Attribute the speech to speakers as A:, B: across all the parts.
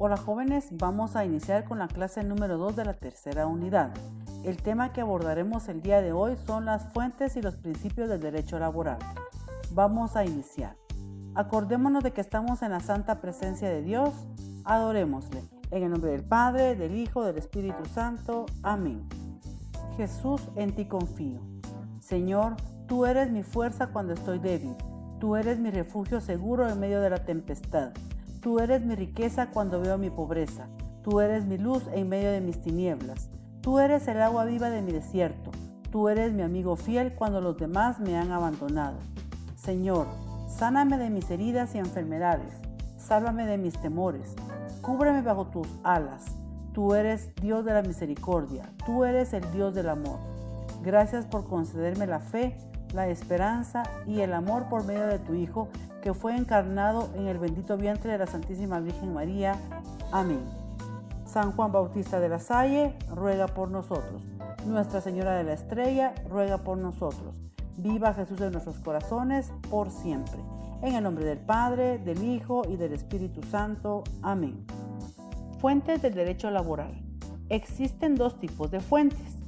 A: Hola jóvenes, vamos a iniciar con la clase número 2 de la tercera unidad. El tema que abordaremos el día de hoy son las fuentes y los principios del derecho laboral. Vamos a iniciar. Acordémonos de que estamos en la santa presencia de Dios. Adorémosle. En el nombre del Padre, del Hijo, del Espíritu Santo. Amén. Jesús, en ti confío. Señor, tú eres mi fuerza cuando estoy débil. Tú eres mi refugio seguro en medio de la tempestad. Tú eres mi riqueza cuando veo mi pobreza. Tú eres mi luz en medio de mis tinieblas. Tú eres el agua viva de mi desierto. Tú eres mi amigo fiel cuando los demás me han abandonado. Señor, sáname de mis heridas y enfermedades. Sálvame de mis temores. Cúbreme bajo tus alas. Tú eres Dios de la misericordia. Tú eres el Dios del amor. Gracias por concederme la fe, la esperanza y el amor por medio de tu Hijo, que fue encarnado en el bendito vientre de la Santísima Virgen María. Amén. San Juan Bautista de la Salle, ruega por nosotros. Nuestra Señora de la Estrella, ruega por nosotros. Viva Jesús en nuestros corazones, por siempre. En el nombre del Padre, del Hijo y del Espíritu Santo. Amén. Fuentes del derecho laboral. Existen dos tipos de fuentes.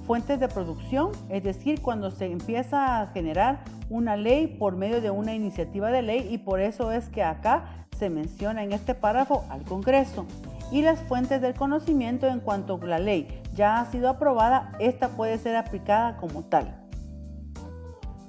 A: Fuentes de producción, es decir, cuando se empieza a generar una ley por medio de una iniciativa de ley, y por eso es que acá se menciona en este párrafo al Congreso. Y las fuentes del conocimiento, en cuanto la ley ya ha sido aprobada, esta puede ser aplicada como tal.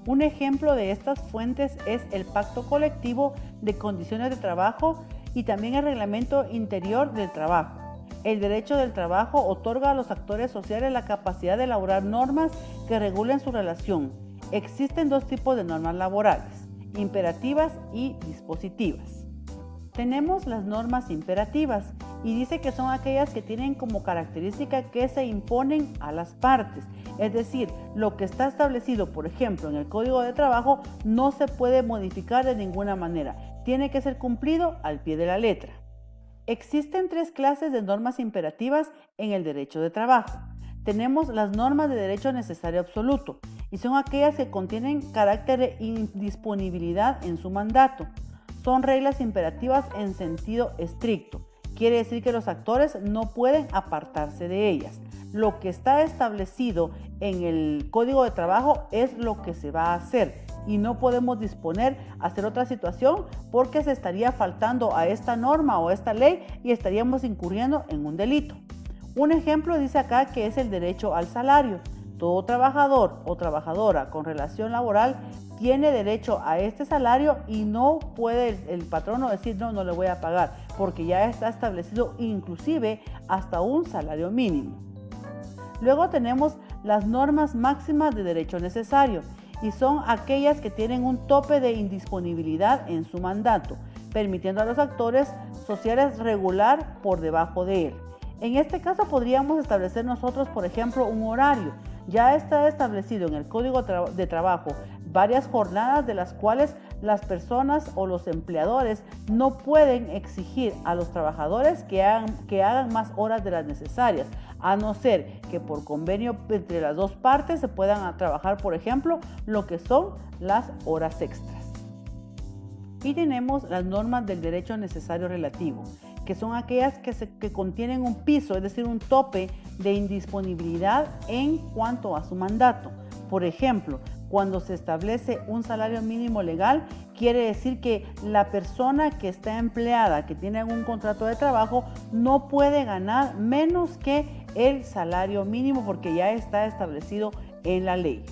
A: Un ejemplo de estas fuentes es el Pacto Colectivo de Condiciones de Trabajo y también el Reglamento Interior del Trabajo. El derecho del trabajo otorga a los actores sociales la capacidad de elaborar normas que regulen su relación. Existen dos tipos de normas laborales, imperativas y dispositivas. Tenemos las normas imperativas y dice que son aquellas que tienen como característica que se imponen a las partes. Es decir, lo que está establecido, por ejemplo, en el Código de Trabajo no se puede modificar de ninguna manera. Tiene que ser cumplido al pie de la letra. Existen tres clases de normas imperativas en el derecho de trabajo. Tenemos las normas de derecho necesario absoluto y son aquellas que contienen carácter de indisponibilidad en su mandato. Son reglas imperativas en sentido estricto. Quiere decir que los actores no pueden apartarse de ellas. Lo que está establecido en el Código de Trabajo es lo que se va a hacer y no podemos disponer a hacer otra situación porque se estaría faltando a esta norma o a esta ley y estaríamos incurriendo en un delito. Un ejemplo dice acá que es el derecho al salario. Todo trabajador o trabajadora con relación laboral tiene derecho a este salario y no puede el patrono decir no le voy a pagar, porque ya está establecido inclusive hasta un salario mínimo. Luego tenemos las normas máximas de derecho necesario y son aquellas que tienen un tope de indisponibilidad en su mandato, permitiendo a los actores sociales regular por debajo de él. En este caso podríamos establecer nosotros, por ejemplo, un horario. Ya está establecido en el Código de Trabajo varias jornadas de las cuales las personas o los empleadores no pueden exigir a los trabajadores que hagan más horas de las necesarias, a no ser que por convenio entre las dos partes se puedan trabajar, por ejemplo, lo que son las horas extras. Y tenemos las normas del derecho necesario relativo, que son aquellas que contienen un piso, es decir, un tope de indisponibilidad en cuanto a su mandato. Por ejemplo, cuando se establece un salario mínimo legal, quiere decir que la persona que está empleada, que tiene un contrato de trabajo, no puede ganar menos que el salario mínimo porque ya está establecido en la ley.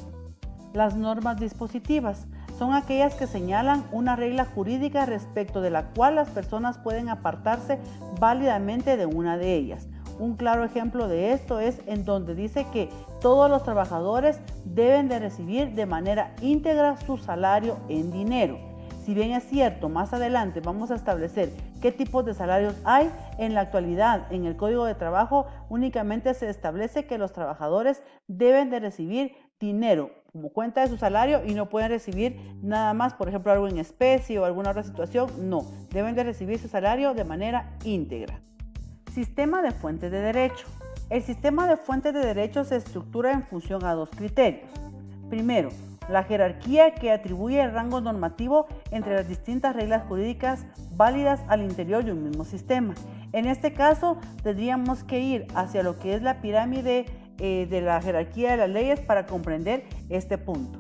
A: Las normas dispositivas son aquellas que señalan una regla jurídica respecto de la cual las personas pueden apartarse válidamente de una de ellas. Un claro ejemplo de esto es en donde dice que todos los trabajadores deben de recibir de manera íntegra su salario en dinero. Si bien es cierto, más adelante vamos a establecer qué tipos de salarios hay, en la actualidad en el Código de Trabajo únicamente se establece que los trabajadores deben de recibir dinero como cuenta de su salario y no pueden recibir nada más, por ejemplo, algo en especie o alguna otra situación. No, deben de recibir su salario de manera íntegra. Sistema de fuentes de derecho. El sistema de fuentes de derecho se estructura en función a dos criterios. Primero, la jerarquía que atribuye el rango normativo entre las distintas reglas jurídicas válidas al interior de un mismo sistema. En este caso, tendríamos que ir hacia lo que es la pirámide de la jerarquía de las leyes para comprender este punto.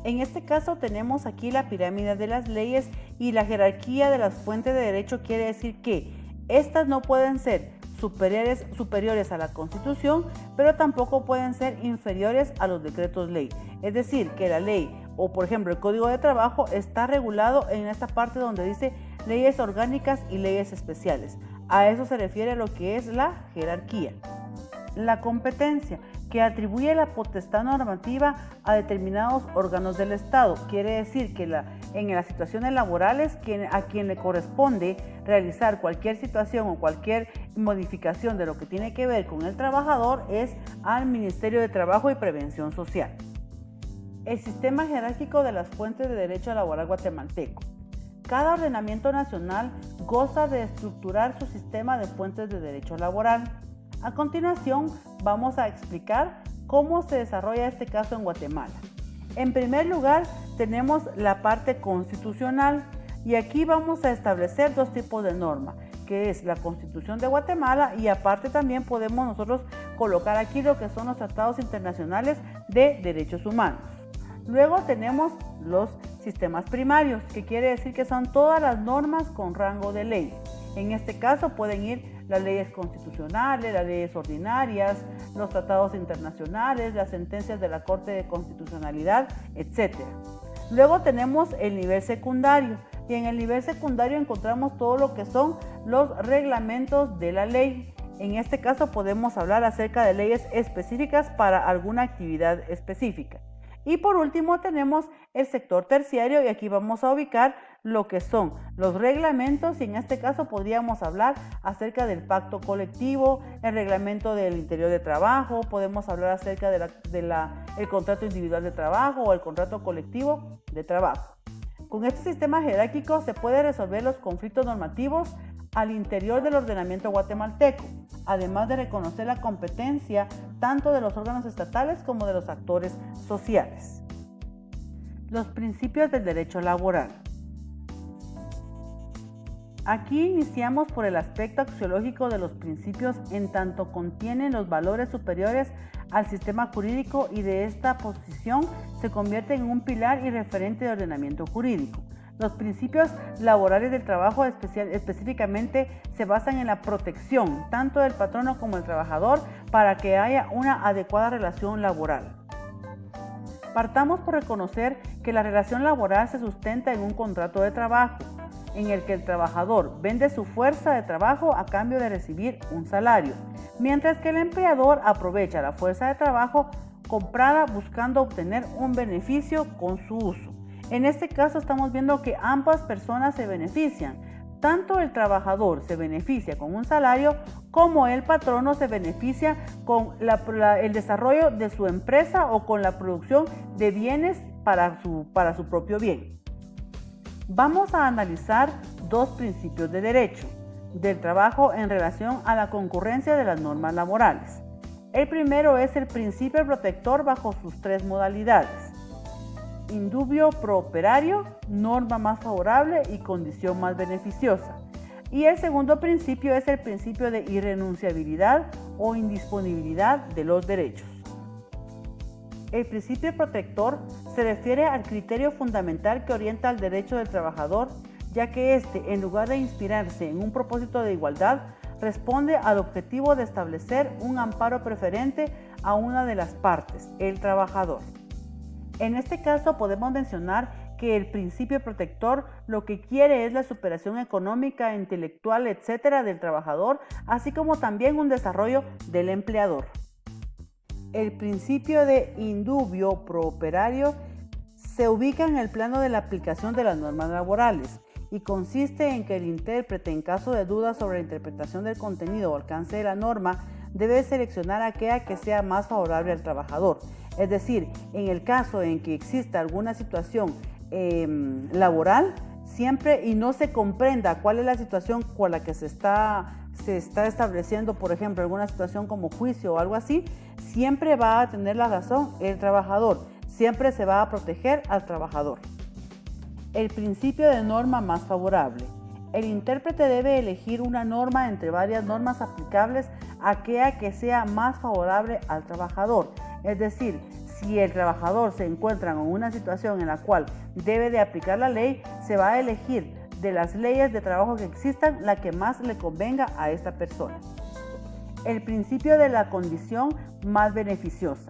A: En este caso tenemos aquí la pirámide de las leyes y la jerarquía de las fuentes de derecho quiere decir que estas no pueden ser superiores a la Constitución, pero tampoco pueden ser inferiores a los decretos ley. Es decir, que la ley o por ejemplo el Código de Trabajo está regulado en esta parte donde dice leyes orgánicas y leyes especiales. A eso se refiere lo que es la jerarquía. La competencia, que atribuye la potestad normativa a determinados órganos del Estado. Quiere decir que en las situaciones laborales, a quien le corresponde realizar cualquier situación o cualquier modificación de lo que tiene que ver con el trabajador es al Ministerio de Trabajo y Prevención Social. El sistema jerárquico de las fuentes de derecho laboral guatemalteco. Cada ordenamiento nacional goza de estructurar su sistema de fuentes de derecho laboral. A continuación, vamos a explicar cómo se desarrolla este caso en Guatemala. En primer lugar, tenemos la parte constitucional y aquí vamos a establecer dos tipos de norma, que es la Constitución de Guatemala y aparte también podemos nosotros colocar aquí lo que son los tratados internacionales de derechos humanos. Luego tenemos los sistemas primarios, que quiere decir que son todas las normas con rango de ley. En este caso pueden ir las leyes constitucionales, las leyes ordinarias, los tratados internacionales, las sentencias de la Corte de Constitucionalidad, etc. Luego tenemos el nivel secundario y en el nivel secundario encontramos todo lo que son los reglamentos de la ley. En este caso podemos hablar acerca de leyes específicas para alguna actividad específica. Y por último tenemos el sector terciario y aquí vamos a ubicar lo que son los reglamentos y en este caso podríamos hablar acerca del pacto colectivo, el reglamento del interior de trabajo, podemos hablar acerca del contrato individual de trabajo o el contrato colectivo de trabajo. Con este sistema jerárquico se puede resolver los conflictos normativos al interior del ordenamiento guatemalteco, además de reconocer la competencia tanto de los órganos estatales como de los actores sociales. Los principios del derecho laboral. Aquí iniciamos por el aspecto axiológico de los principios en tanto contienen los valores superiores al sistema jurídico y de esta posición se convierte en un pilar y referente de ordenamiento jurídico. Los principios laborales del trabajo específicamente se basan en la protección tanto del patrono como del trabajador para que haya una adecuada relación laboral. Partamos por reconocer que la relación laboral se sustenta en un contrato de trabajo, en el que el trabajador vende su fuerza de trabajo a cambio de recibir un salario, mientras que el empleador aprovecha la fuerza de trabajo comprada buscando obtener un beneficio con su uso. En este caso estamos viendo que ambas personas se benefician. Tanto el trabajador se beneficia con un salario como el patrono se beneficia con el desarrollo de su empresa o con la producción de bienes para su propio bien. Vamos a analizar dos principios de derecho del trabajo en relación a la concurrencia de las normas laborales. El primero es el principio protector bajo sus tres modalidades: indubio pro operario, norma más favorable y condición más beneficiosa. Y el segundo principio es el principio de irrenunciabilidad o indisponibilidad de los derechos. El principio protector se refiere al criterio fundamental que orienta al derecho del trabajador, ya que éste, en lugar de inspirarse en un propósito de igualdad, responde al objetivo de establecer un amparo preferente a una de las partes, el trabajador. En este caso podemos mencionar que el principio protector lo que quiere es la superación económica, intelectual, etcétera, del trabajador, así como también un desarrollo del empleador. El principio de indubio pro operario se ubica en el plano de la aplicación de las normas laborales y consiste en que el intérprete, en caso de dudas sobre la interpretación del contenido o alcance de la norma, debe seleccionar aquella que sea más favorable al trabajador. Es decir, en el caso en que exista alguna situación laboral, siempre y no se comprenda cuál es la situación con la que se está estableciendo, por ejemplo, alguna situación como juicio o algo así, siempre va a tener la razón el trabajador. siempre se va a proteger al trabajador. El principio de norma más favorable. El intérprete debe elegir una norma entre varias normas aplicables, aquella que sea más favorable al trabajador. Es decir, si el trabajador se encuentra en una situación en la cual debe de aplicar la ley, se va a elegir de las leyes de trabajo que existan la que más le convenga a esta persona. El principio de la condición más beneficiosa.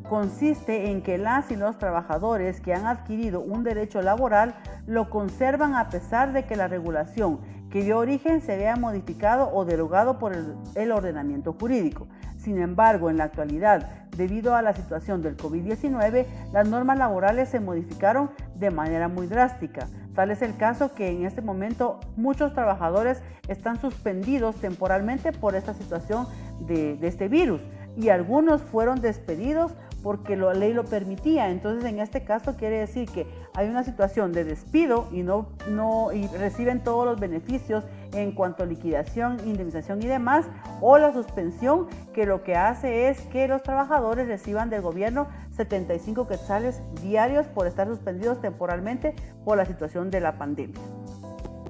A: Consiste en que las y los trabajadores que han adquirido un derecho laboral lo conservan a pesar de que la regulación que dio origen se vea modificado o derogado por el ordenamiento jurídico. Sin embargo, en la actualidad, debido a la situación del COVID-19, las normas laborales se modificaron de manera muy drástica. Tal es el caso que en este momento muchos trabajadores están suspendidos temporalmente por esta situación de este virus y algunos fueron despedidos porque la ley lo permitía. Entonces, en este caso quiere decir que hay una situación de despido y y reciben todos los beneficios en cuanto a liquidación, indemnización y demás, o la suspensión, que lo que hace es que los trabajadores reciban del gobierno 75 quetzales diarios por estar suspendidos temporalmente por la situación de la pandemia.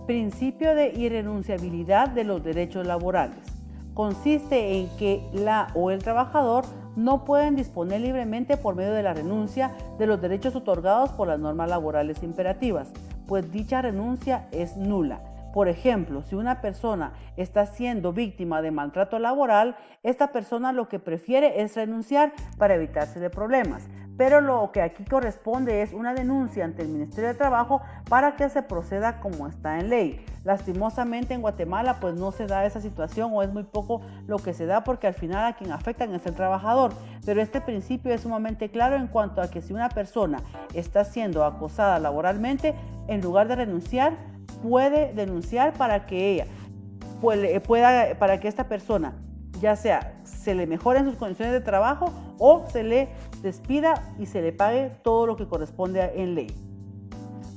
A: Principio de irrenunciabilidad de los derechos laborales. Consiste en que la o el trabajador no pueden disponer libremente por medio de la renuncia de los derechos otorgados por las normas laborales imperativas, pues dicha renuncia es nula. Por ejemplo, si una persona está siendo víctima de maltrato laboral, esta persona lo que prefiere es renunciar para evitarse de problemas. Pero lo que aquí corresponde es una denuncia ante el Ministerio de Trabajo para que se proceda como está en ley. Lastimosamente en Guatemala pues no se da esa situación o es muy poco lo que se da porque al final a quien afectan es el trabajador. Pero este principio es sumamente claro en cuanto a que si una persona está siendo acosada laboralmente, en lugar de renunciar, puede denunciar para que para que esta persona ya sea se le mejoren sus condiciones de trabajo o se le despida y se le pague todo lo que corresponde en ley.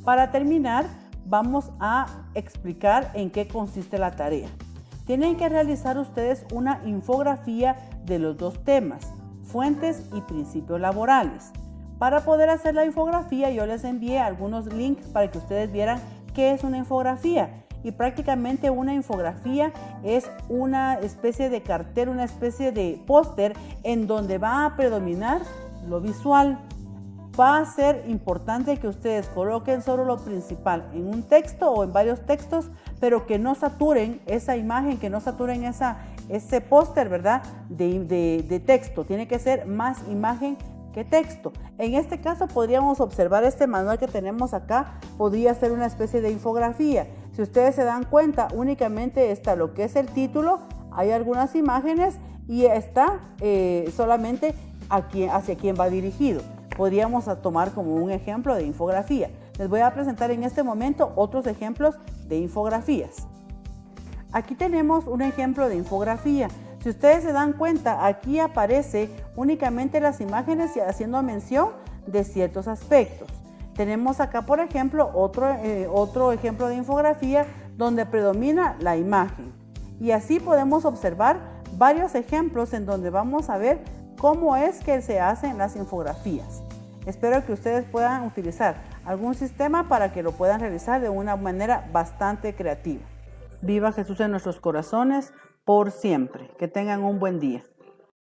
A: Para terminar, vamos a explicar en qué consiste la tarea. Tienen que realizar ustedes una infografía de los dos temas, fuentes y principios laborales. Para poder hacer la infografía, yo les envié algunos links para que ustedes vieran qué es una infografía. Y prácticamente una infografía es una especie de cartel, una especie de póster en donde va a predominar lo visual. Va a ser importante que ustedes coloquen solo lo principal en un texto o en varios textos, pero que no saturen esa imagen, que no saturen ese póster, ¿verdad? De texto. Tiene que ser más imagen que texto. En este caso podríamos observar este manual que tenemos acá, podría ser una especie de infografía. Si ustedes se dan cuenta, únicamente está lo que es el título, hay algunas imágenes y está solamente hacia quién va dirigido. Podríamos tomar como un ejemplo de infografía. Les voy a presentar en este momento otros ejemplos de infografías. Aquí tenemos un ejemplo de infografía. Si ustedes se dan cuenta, aquí aparece únicamente las imágenes y haciendo mención de ciertos aspectos. Tenemos acá, por ejemplo, otro ejemplo de infografía donde predomina la imagen. Y así podemos observar varios ejemplos en donde vamos a ver cómo es que se hacen las infografías. Espero que ustedes puedan utilizar algún sistema para que lo puedan realizar de una manera bastante creativa. Viva Jesús en nuestros corazones por siempre. Que tengan un buen día.